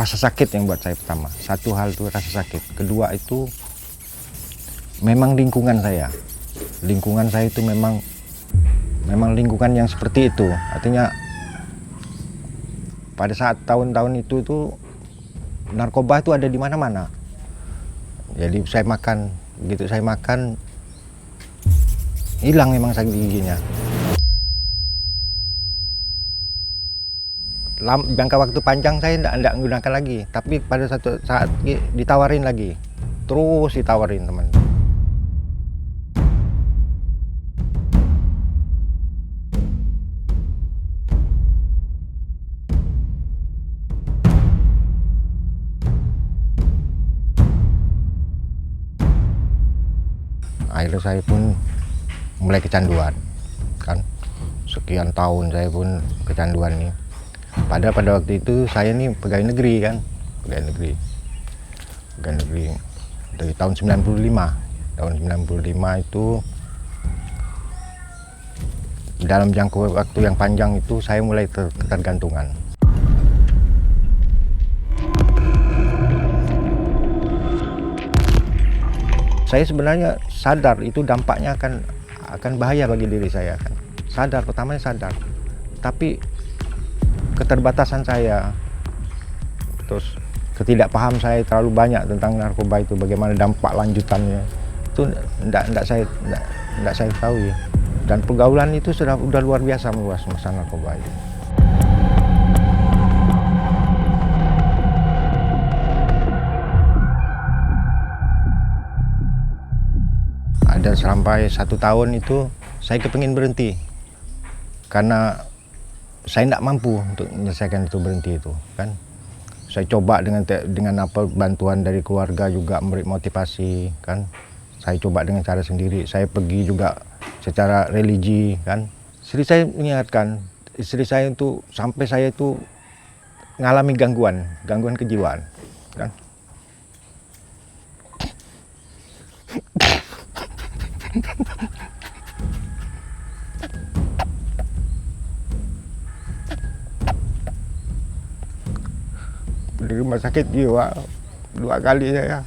rasa sakit yang buat saya pertama. Satu hal itu rasa sakit. Kedua itu memang lingkungan saya. Lingkungan saya itu memang lingkungan yang seperti itu. Artinya pada saat tahun-tahun itu tuh narkoba itu ada di mana-mana. Jadi saya makan, begitu saya makan hilang memang sakit giginya. Jangka waktu panjang saya tidak menggunakan lagi, tapi pada satu saat ditawarin lagi, terus ditawarin teman. Akhirnya saya pun mulai kecanduan, kan. Sekian tahun saya pun kecanduan nih. Padahal pada waktu itu saya nih pegawai negeri kan, pegawai negeri dari tahun 95. Tahun 95 itu dalam jangka waktu yang panjang itu saya mulai ketergantungan. Saya sebenarnya sadar itu dampaknya akan bahaya bagi diri saya kan. Sadar, pertamanya sadar. Tapi keterbatasan saya, terus ketidakpaham saya terlalu banyak tentang narkoba itu, bagaimana dampak lanjutannya itu tidak saya tahu ya. Dan pergaulan itu sudah luar biasa meluas masalah narkoba itu. Ada sampai 1 tahun itu saya kepingin berhenti karena saya tidak mampu untuk menyelesaikan itu, berhenti itu kan. Saya coba dengan apa bantuan dari keluarga juga, memberi motivasi kan. Saya coba dengan cara sendiri, saya pergi juga secara religi kan. Istri saya mengingatkan, istri saya itu sampai saya itu mengalami gangguan kejiwaan kan. Di rumah sakit jiwa 2 kali saya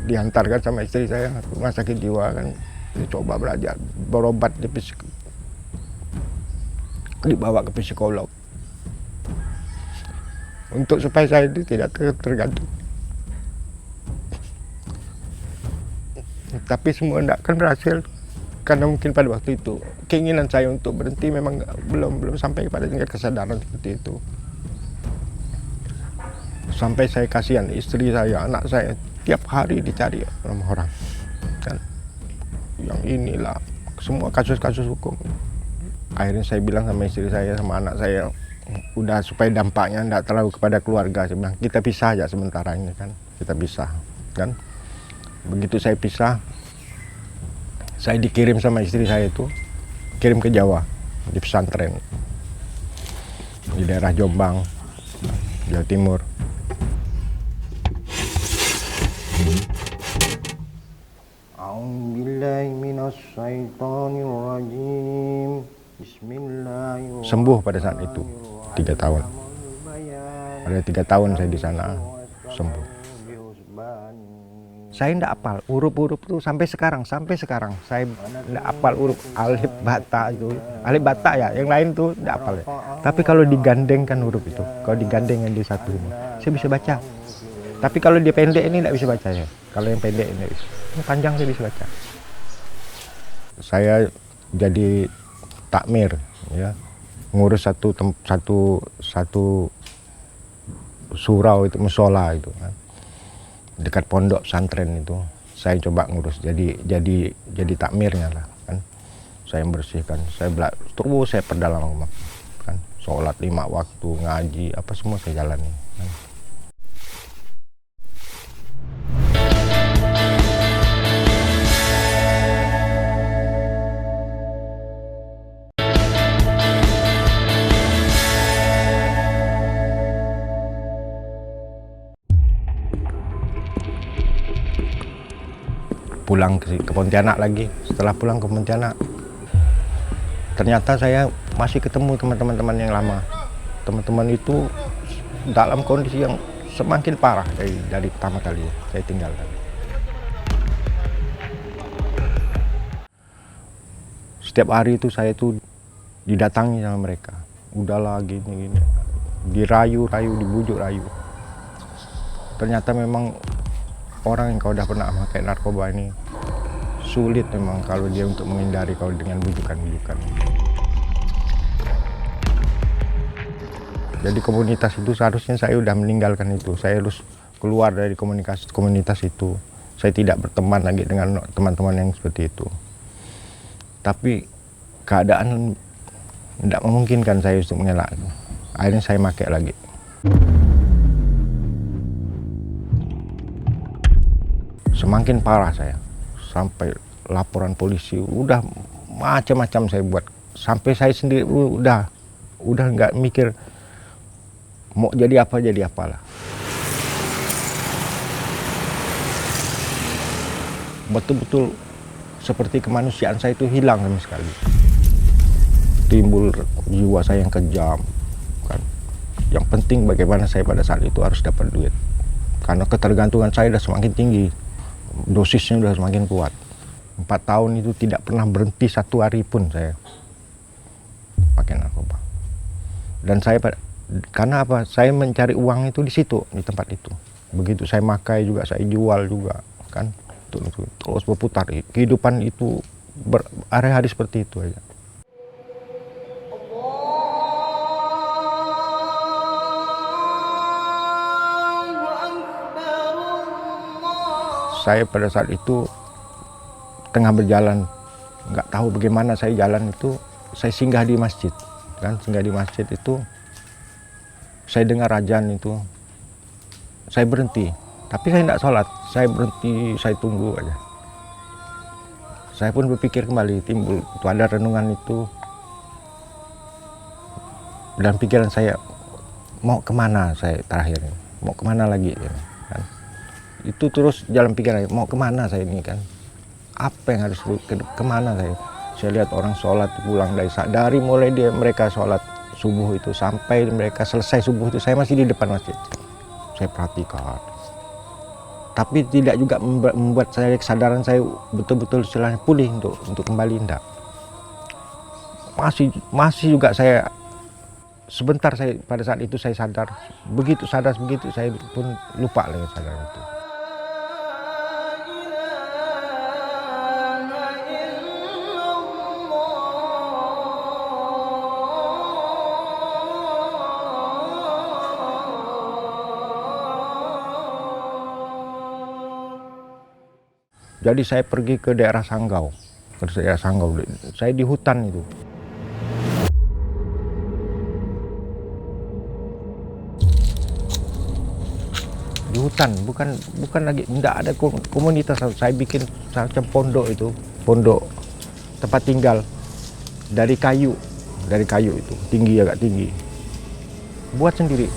diantarkan sama istri saya ke rumah sakit jiwa kan. Dicoba belajar berobat, dibawa ke psikolog untuk supaya saya itu tidak tergantung. Tapi semua tidak akan berhasil karena mungkin pada waktu itu keinginan saya untuk berhenti memang belum sampai pada tingkat kesadaran seperti itu. Sampai saya kasihan istri saya, anak saya tiap hari dicari sama orang kan. Yang inilah semua kasus-kasus hukum. Akhirnya saya bilang sama istri saya, sama anak saya, udah supaya dampaknya tidak terlalu kepada keluarga, saya bilang kita pisah aja sementara ini kan, kita pisah kan. Begitu saya pisah, saya dikirim sama istri saya itu, kirim ke Jawa, di pesantren di daerah Jombang, Jawa Timur. Sembuh pada saat itu 3 tahun. Ada 3 tahun saya di sana sembuh. Saya tidak apal huruf-huruf itu sampai sekarang saya tidak apal huruf alif bata itu, alif bata ya, yang lain tuh tidak apal ya. Tapi kalau digandengkan huruf itu, kalau digandengkan di satu ini, saya bisa baca. Tapi kalau dia pendek ini tidak bisa baca ya. Kalau yang pendek ini bisa, yang panjang saya bisa baca. Saya jadi takmir ya, ngurus satu surau itu, musola itu kan, dekat pondok pesantren itu. Saya coba ngurus jadi takmirnya lah kan. Saya membersihkan, terus saya perdalam kan, sholat 5 waktu, ngaji apa semua saya jalani kan. Pulang ke Pontianak lagi. Setelah pulang ke Pontianak, ternyata saya masih ketemu teman-teman yang lama. Teman-teman itu dalam kondisi yang semakin parah dari pertama kali saya tinggalkan. Setiap hari itu saya itu didatangi sama mereka. Udahlah gini, dirayu-rayu, dibujuk rayu. Ternyata memang orang yang kalau udah pernah pakai narkoba ini sulit memang kalau dia untuk menghindari kalau dengan bujukan-bujukan. Jadi komunitas itu seharusnya saya udah meninggalkan itu. Saya harus keluar dari komunitas itu. Saya tidak berteman lagi dengan teman-teman yang seperti itu. Tapi keadaan tidak memungkinkan saya untuk mengelak. Akhirnya saya pakai lagi. Semakin parah saya. Sampai laporan polisi, udah macam-macam saya buat. Sampai saya sendiri udah nggak mikir mau jadi apalah. Betul-betul seperti kemanusiaan saya itu hilang sama sekali. Timbul jiwa saya yang kejam, kan. Yang penting bagaimana saya pada saat itu harus dapat duit. Karena ketergantungan saya sudah semakin tinggi, dosisnya sudah semakin kuat. 4 tahun itu tidak pernah berhenti 1 hari pun saya pakai narkoba. Dan saya karena apa? Saya mencari uang itu di situ, di tempat itu. Begitu saya makai juga, saya jual juga, kan. Terus berputar. Kehidupan itu hari-hari seperti itu aja. Saya pada saat itu tengah berjalan, nggak tahu bagaimana saya jalan itu, saya singgah di masjid, kan. Singgah di masjid itu, saya dengar azan itu, saya berhenti. Tapi saya tidak sholat, saya berhenti, saya tunggu aja. Saya pun berpikir kembali, timbul itu ada renungan itu. Dan pikiran saya, mau kemana saya terakhir ini? Mau kemana lagi? Kan? Itu terus jalan pikiran, mau kemana saya ini kan? Apa yang harus kemana saya? Saya lihat orang sholat pulang dari mulai mereka sholat subuh itu sampai mereka selesai subuh itu, saya masih di depan masjid. Saya perhatikan. Tapi tidak juga membuat saya kesadaran saya betul-betul istilahnya pulih untuk kembali, enggak. Masih juga saya sebentar saya pada saat itu saya sadar begitu saya pun lupa lagi sadar itu. Jadi saya pergi ke daerah Sanggau, saya di hutan itu. Di hutan, bukan lagi, tidak ada komunitas. Saya bikin macam pondok itu, pondok tempat tinggal dari kayu itu, agak tinggi. Buat sendiri.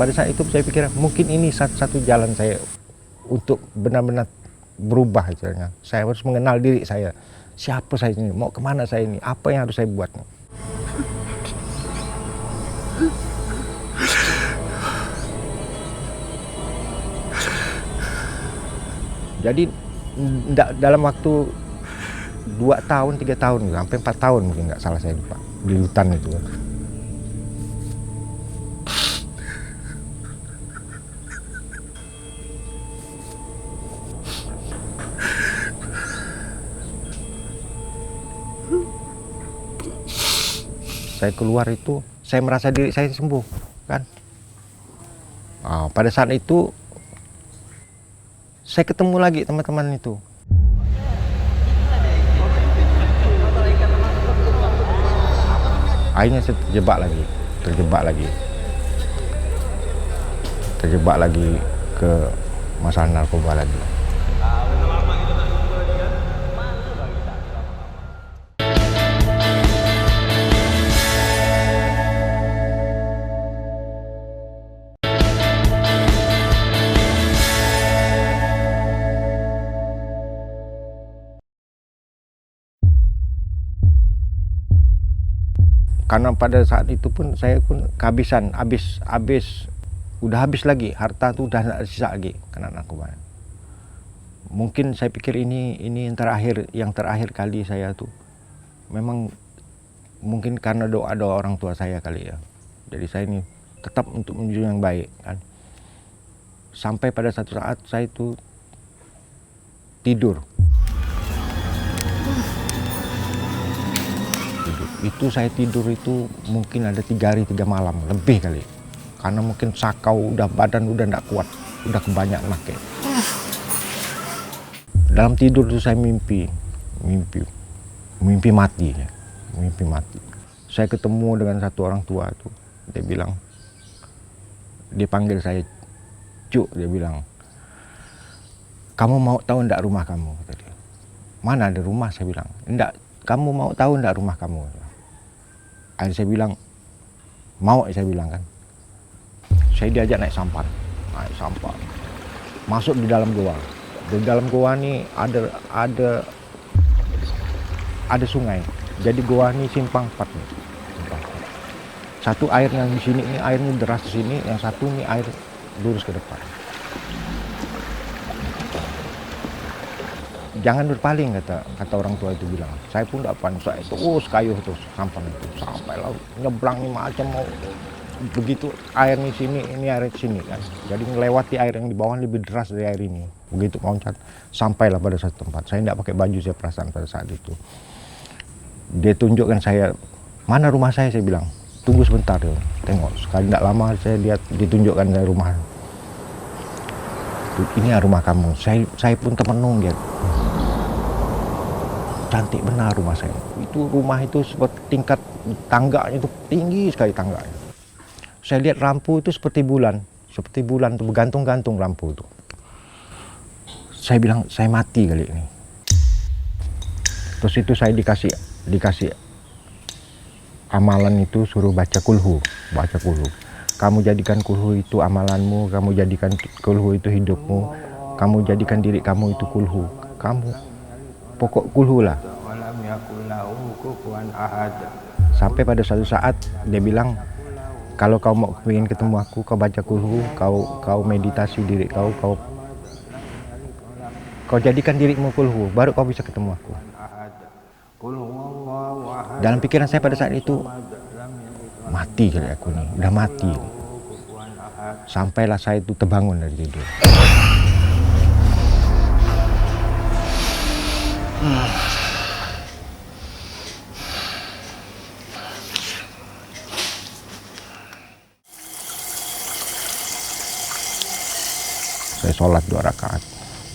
Pada saat itu saya pikir mungkin ini satu jalan saya untuk benar-benar berubah istilahnya. Saya harus mengenal diri saya. Siapa saya ini? Mau kemana saya ini? Apa yang harus saya buat? Jadi dalam waktu 2 tahun, 3 tahun, sampai 4 tahun mungkin nggak salah saya lupa di hutan itu. Saya keluar itu, saya merasa diri saya sembuh, kan. Pada saat itu, saya ketemu lagi teman-teman itu. Akhirnya saya terjebak lagi ke masalah narkoba lagi. Karena pada saat itu pun saya pun kehabisan, udah habis lagi, harta tuh udah tidak sisa lagi kena narkoba. Mungkin saya pikir ini yang terakhir kali saya tuh, memang mungkin karena doa orang tua saya kali ya. Jadi saya ini tetap untuk menuju yang baik kan. Sampai pada satu saat saya itu tidur. Itu saya tidur itu mungkin ada 3 hari 3 malam lebih kali, karena mungkin sakau badan udah nggak kuat, udah kebanyakan pakai. Dalam tidur itu saya mimpi mati ya. Mimpi mati. Saya ketemu dengan satu orang tua itu, dia panggil saya Cuk, dia bilang, kamu mau tahu enggak rumah kamu, kata dia. Mana ada rumah, saya bilang. Enggak, kamu mau tahu enggak rumah kamu? Akhirnya saya bilang, mau, saya bilang kan. Saya diajak naik sampan. Masuk di dalam goa. Di dalam goa ini ada sungai. Jadi goa ini simpang 4 nih. Satu air yang di sini, ini airnya deras di sini, yang satu ini air lurus ke depan. Jangan berpaling, kata orang tua itu bilang. Saya pun tidak panik, saya terus kayuh terus sampan itu sampai laut nyebrang ini macam mau begitu air di sini, ini air di sini kan. Jadi melewati air yang di bawah lebih deras dari air ini. Begitu loncat sampailah pada satu tempat. Saya tidak pakai baju, saya perasaan pada saat itu. Dia tunjukkan saya, mana rumah saya bilang. Tunggu sebentar, ya. Tengok. Sekali tidak lama saya lihat, ditunjukkan saya rumah. Ini rumah kamu. Saya pun termenung lihat. Cantik benar rumah saya. Rumah itu seperti tingkat tangganya itu tinggi sekali tangganya. Saya lihat lampu itu seperti bulan itu bergantung-gantung lampu itu. Saya bilang saya mati kali ini. Terus itu saya dikasih amalan itu, suruh baca kulhu. Kamu jadikan kulhu itu amalanmu, kamu jadikan kulhu itu hidupmu, kamu jadikan diri kamu itu kulhu. Kamu pokok kulhu lah. Sampai pada suatu saat dia bilang, kalau kau mau ingin ketemu aku, kau baca kulhu, kau meditasi diri kau jadikan dirimu kulhu, baru kau bisa ketemu aku. Dalam pikiran saya pada saat itu, mati kali aku nih, udah mati. Sampailah saya itu terbangun dari tidur. Saya sholat 2 rakaat,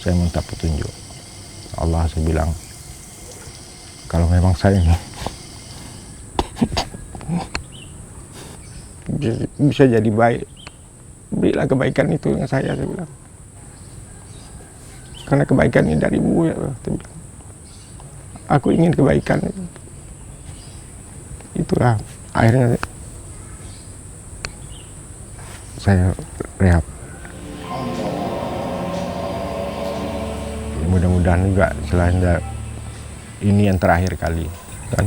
saya minta petunjuk. Allah, saya bilang, kalau memang saya ini bisa jadi baik, berilah kebaikan itu dengan saya bilang. Karena kebaikan ini darimu, ya. Aku ingin kebaikan. Itulah akhirnya saya rehab. Mudah-mudahan juga selain ini yang terakhir kali, kan?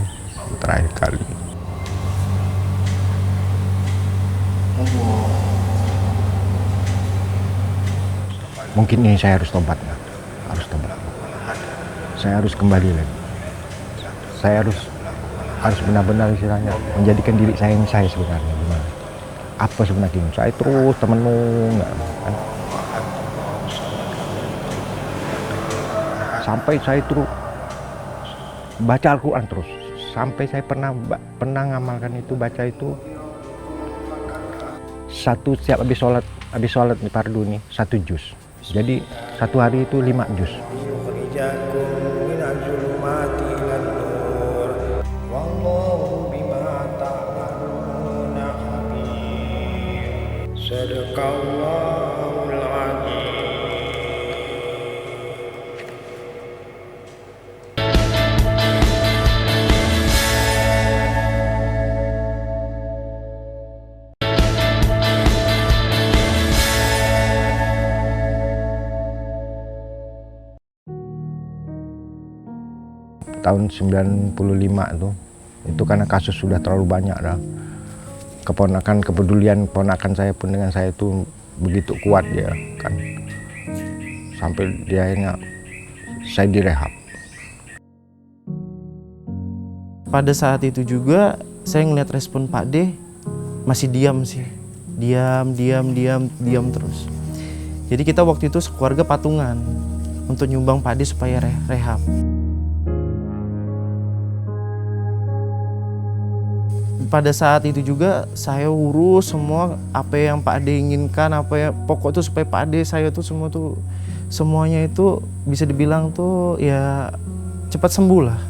Terakhir kali. Mungkin ini saya harus tobat, saya harus kembali lagi. Saya harus benar-benar istilahnya menjadikan diri saya ini saya sebenarnya. Apa sebenarnya ini? Saya terus termenung, kan? Sampai saya terus baca Al-Quran terus. Sampai saya pernah ngamalkan itu, baca itu setiap habis sholat di fardu nih 1 juz. Jadi 1 hari itu 5 juz. Tahun 95 tuh Itu karena kasus sudah terlalu banyak dah. Kepedulian keponakan saya pun dengan saya itu begitu kuat dia kan. Sampai dia akhirnya saya direhab. Pada saat itu juga saya ngeliat respon Pak D masih diam sih. Diam terus. Jadi kita waktu itu sekeluarga patungan untuk nyumbang Pak D supaya rehab. Pada saat itu juga saya urus semua apa yang Pak D inginkan, pokok tuh supaya Pak D saya tuh semuanya itu bisa dibilang tuh ya cepat sembuh lah.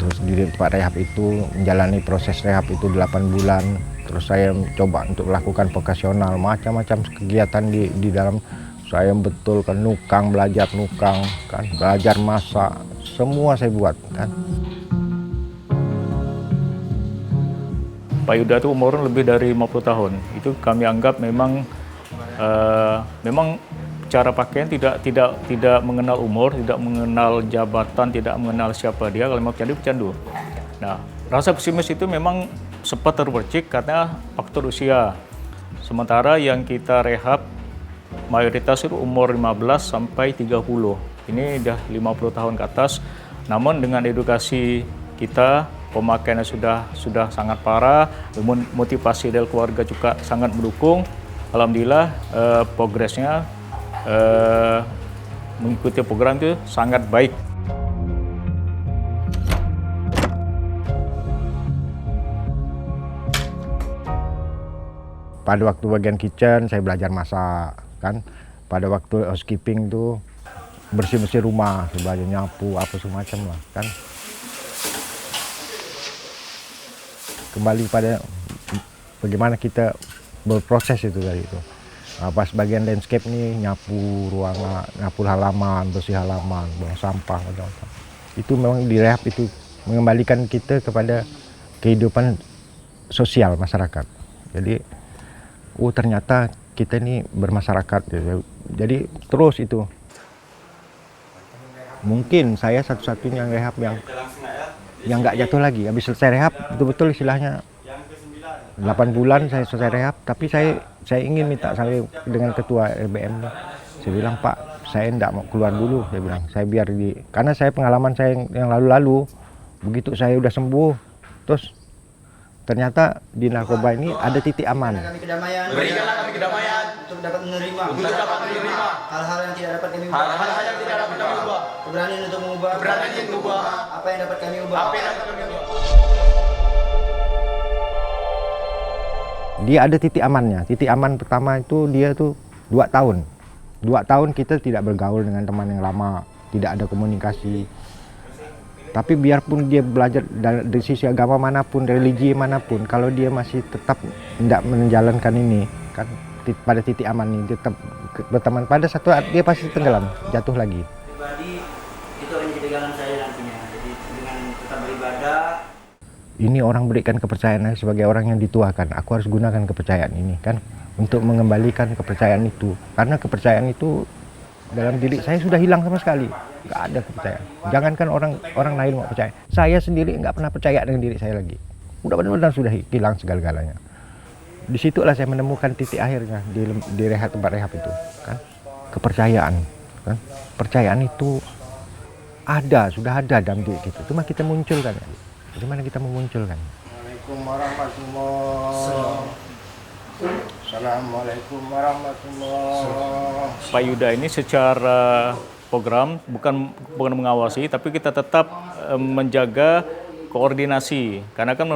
Terus di tempat rehab itu menjalani proses rehab itu 8 bulan. Terus saya coba untuk melakukan vokasional, macam-macam kegiatan di dalam. Saya betul kan belajar nukang kan, belajar masak, semua saya buat kan. Pak Yuda itu umur lebih dari 50 tahun. Itu kami anggap memang cara pakaian tidak mengenal umur, tidak mengenal jabatan, tidak mengenal siapa dia. Kalau mau pecandu. Nah, rasa pesimis itu memang sempat terpercik karena faktor usia. Sementara yang kita rehab mayoritas itu umur 15 sampai 30. Ini udah 50 tahun ke atas. Namun dengan edukasi kita, pemakaiannya sudah sangat parah, motivasi dari keluarga juga sangat mendukung. Alhamdulillah progresnya mengikuti program itu sangat baik. Pada waktu bagian kitchen saya belajar masak kan. Pada waktu housekeeping tuh bersih-bersih rumah, saya belajar nyapu apa semacam lah kan. Kembali pada bagaimana kita berproses itu tadi itu. Pas bagian landscape nih nyapu ruangan, nyapu halaman, bersih halaman, buang sampah, macam-macam. Itu memang di rehab itu mengembalikan kita kepada kehidupan sosial masyarakat. Jadi, ternyata kita ini bermasyarakat. Jadi terus itu. Mungkin saya satu-satunya rehab yang nggak jatuh lagi. Habis selesai rehab, betul-betul istilahnya 8 bulan saya selesai rehab, tapi saya ingin minta saya dengan ketua LBM. Saya bilang, Pak, saya enggak mau keluar dulu. Saya bilang, saya biar karena saya pengalaman saya yang lalu-lalu, begitu saya udah sembuh, terus ternyata di narkoba ini ada titik aman. Berikanlah kami kedamaian untuk dapat menerima hal-hal yang tidak dapat kami ubah. Keberanian untuk mengubah apa yang dapat kami ubah. Dia ada titik amannya. Titik aman pertama itu dia tuh 2 tahun. 2 tahun kita tidak bergaul dengan teman yang lama, tidak ada komunikasi. Tapi biarpun dia belajar dari sisi agama manapun, religi manapun, kalau dia masih tetap tidak menjalankan ini, kan pada titik aman ini tetap berteman, pada satu saat dia pasti tenggelam, jatuh lagi. Pribadi itu akan jadi pegangan saya nantinya. Jadi dengan tetap beribadah. Ini orang berikan kepercayaan sebagai orang yang dituakan. Aku harus gunakan kepercayaan ini kan untuk mengembalikan kepercayaan itu. Karena kepercayaan itu dalam diri saya sudah hilang sama sekali. Nggak ada kepercayaan. Jangankan orang lain mau percaya. Saya sendiri nggak pernah percaya dengan diri saya lagi. Udah benar-benar sudah hilang segala-galanya. Disitulah saya menemukan titik akhirnya di tempat rehab itu kan. Kepercayaan kan. Percayaan itu sudah ada dalam diri kita. Cuma kita munculkan. Bagaimana kita memunculkan? Assalamualaikum warahmatullahi wabarakatuh. Assalamualaikum warahmatullahi wabarakatuh. Pak Yuda ini secara program bukan mengawasi, tapi kita tetap menjaga koordinasi. Karena kan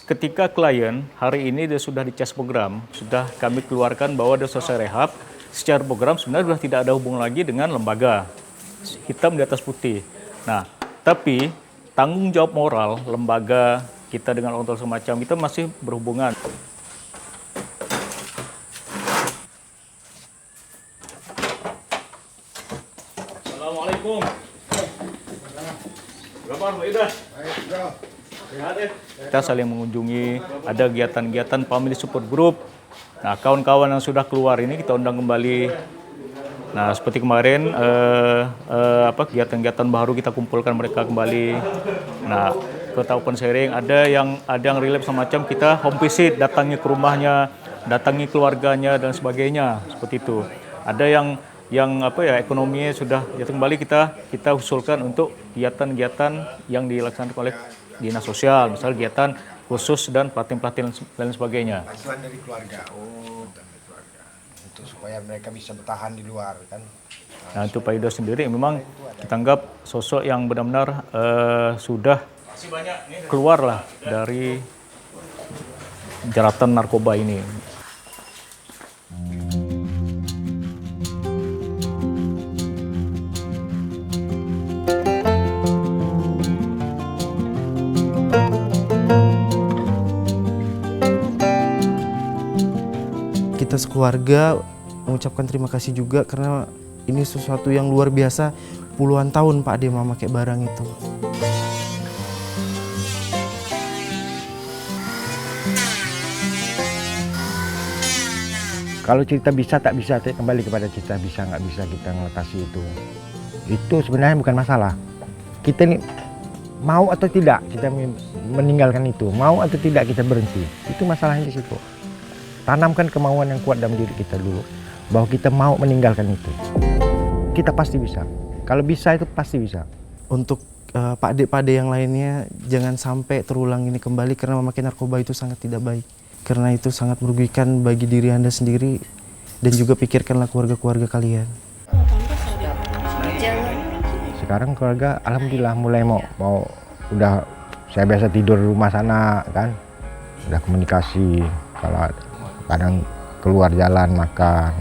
ketika klien hari ini dia sudah dicas program, sudah kami keluarkan bahwa dia selesai rehab, secara program sebenarnya sudah tidak ada hubungan lagi dengan lembaga. Hitam di atas putih. Nah, tapi tanggung jawab moral lembaga kita dengan orang tua semacam kita masih berhubungan. Assalamualaikum. Kabar Pak Ida? Sehat ya? Kita saling mengunjungi, ada kegiatan-kegiatan family support group. Nah, kawan-kawan yang sudah keluar ini kita undang kembali. Nah, seperti kemarin kegiatan-kegiatan baru kita kumpulkan mereka kembali. Nah, kita open sharing, ada yang relapse semacam kita home visit, datangi ke rumahnya, datangi keluarganya dan sebagainya, seperti itu. Ada yang ekonominya sudah jatuh kembali, kita usulkan untuk kegiatan-kegiatan yang dilaksanakan oleh dinas sosial, misalnya kegiatan khusus dan pelatihan-pelatihan dan sebagainya. Bantuan dari keluarga, dari keluarga, untuk supaya mereka bisa bertahan di luar kan. Nah, untuk Pak Ido sendiri memang kita anggap sosok yang benar-benar sudah keluar lah dari jeratan narkoba ini. Kita sekeluarga mengucapkan terima kasih juga karena ini sesuatu yang luar biasa, puluhan tahun Pak Ade memakai barang itu. Kalau cerita bisa tak bisa, kembali kepada cerita bisa nggak bisa kita mengatasi itu. Itu sebenarnya bukan masalah. Kita ini mau atau tidak kita meninggalkan itu, mau atau tidak kita berhenti. Itu masalahnya di situ. Tanamkan kemauan yang kuat dalam diri kita dulu, bahwa kita mau meninggalkan itu. Kita pasti bisa. Kalau bisa itu pasti bisa. Untuk Pak Ade yang lainnya, jangan sampai terulang ini kembali karena memakai narkoba itu sangat tidak baik. Karena itu sangat merugikan bagi diri Anda sendiri dan juga pikirkanlah keluarga-keluarga kalian. Sekarang keluarga alhamdulillah mulai mau udah, saya biasa tidur di rumah sana kan. Udah komunikasi, kalau kadang keluar jalan makan.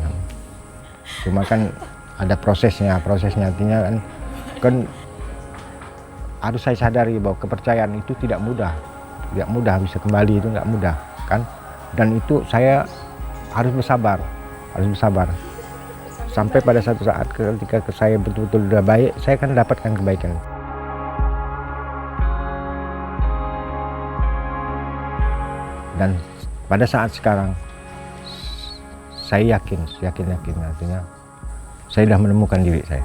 Cuma kan ada prosesnya artinya kan harus saya sadari bahwa kepercayaan itu tidak mudah bisa kembali, itu nggak mudah kan. Dan itu saya harus bersabar sampai pada satu saat ketika saya betul-betul sudah baik, saya akan mendapatkan kebaikan. Dan pada saat sekarang saya yakin artinya saya sudah menemukan diri saya.